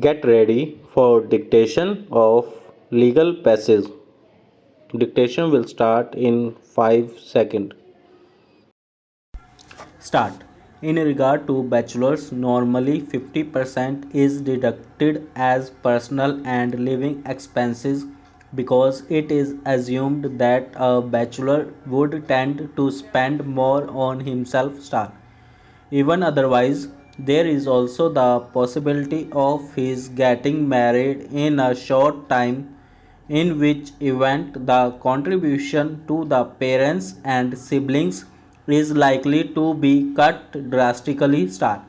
Get ready for dictation of legal passage. Dictation will start in 5 seconds. Start. In regard to bachelors, normally 50% is deducted as personal and living expenses because it is assumed that a bachelor would tend to spend more on himself. Start. Even otherwise, there is also the possibility of his getting married in a short time, in which event the contribution to the parents and siblings is likely to be cut drastically. Start.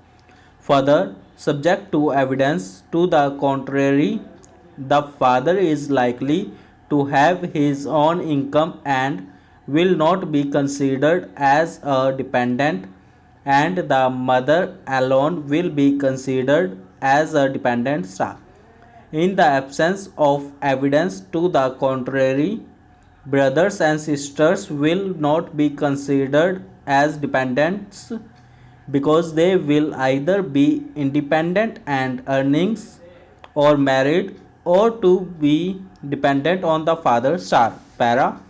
Further, subject to evidence to the contrary, the father is likely to have his own income and will not be considered as a dependent, and the mother alone will be considered as a dependent. Star. In the absence of evidence to the contrary, brothers and sisters will not be considered as dependents because they will either be independent and earnings or married or to be dependent on the father. Star. Para.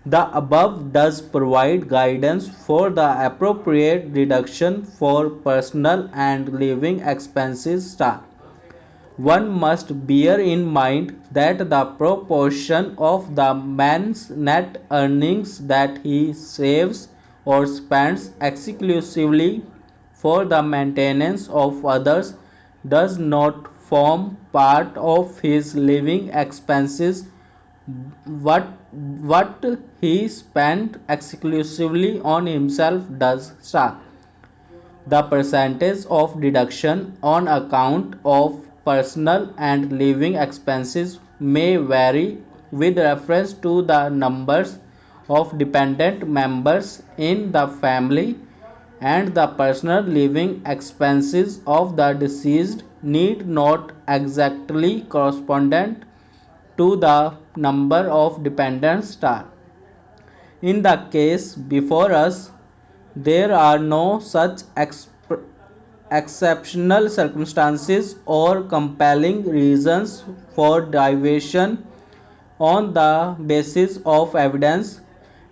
The above does provide guidance for the appropriate deduction for personal and living expenses. Star. One must bear in mind that the proportion of the man's net earnings that he saves or spends exclusively for the maintenance of others does not form part of his living expenses. What he spent exclusively on himself does. Star. The percentage of deduction on account of personal and living expenses may vary with reference to the numbers of dependent members in the family, and the personal living expenses of the deceased need not exactly correspond to the number of dependents. Star. In the case before us, there are no such exceptional circumstances or compelling reasons for deviation on the basis of evidence,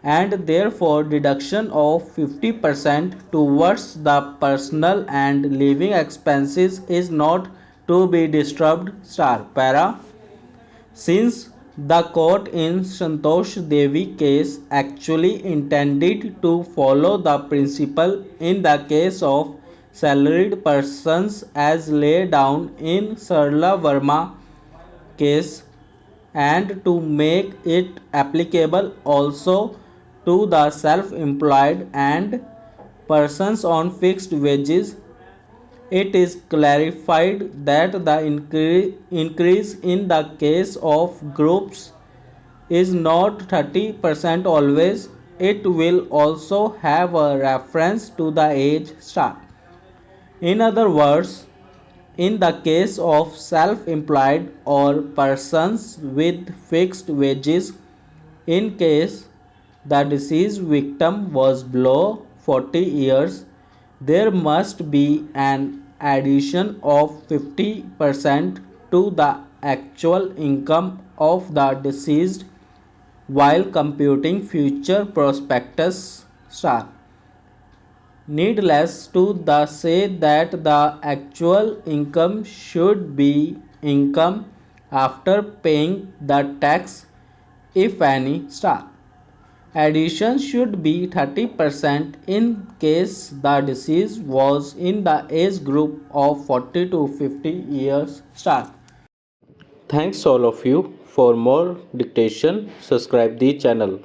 and therefore deduction of 50% towards the personal and living expenses is not to be disturbed. Star. Para. Since the court in Santosh Devi case actually intended to follow the principle in the case of salaried persons as laid down in Sarla Verma case, and to make it applicable also to the self-employed and persons on fixed wages, it is clarified that the increase in the case of groups is not 30% always. It will also have a reference to the age. Star. In other words, in the case of self-employed or persons with fixed wages, in case the deceased victim was below 40 years, there must be an addition of 50% to the actual income of the deceased while computing future prospectus. Star. Needless to the say that the actual income should be income after paying the tax, if any. Star. Addition should be 30% in case the deceased was in the age group of 40 to 50 years. Star. Thanks all of you. For more dictation, subscribe the channel.